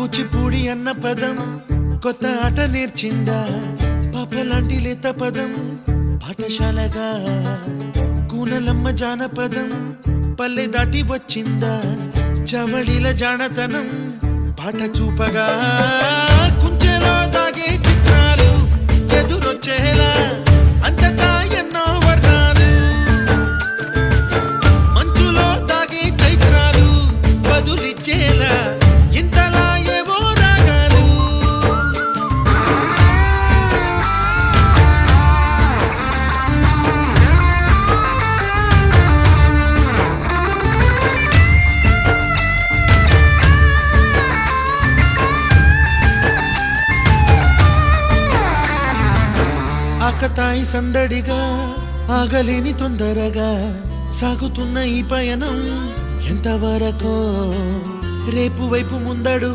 కూచిపూడి అన్న పదం కొత్త ఆట నేర్చిందా పాపలాంటి లేత పదం పాఠశాలగా కూనలమ్మ జానపదం పల్లె దాటి వచ్చిందా చవళిల జానతనం పాట చూపగా కుంచెలో దాగే చిత్రాలు ఎదురొచ్చేలా అంతటా ఎన్నో వర్ణాలు మంచులో దాగే చైత్రాలు బదులిచ్చేలా ఇంతలా ఏవో రాగాలు ఆకతాయి సందడిగా ఆగలేని తొందరగా సాగుతున్న ఈ పయనం ఎంతవరకో రేపు వైపు ముందడు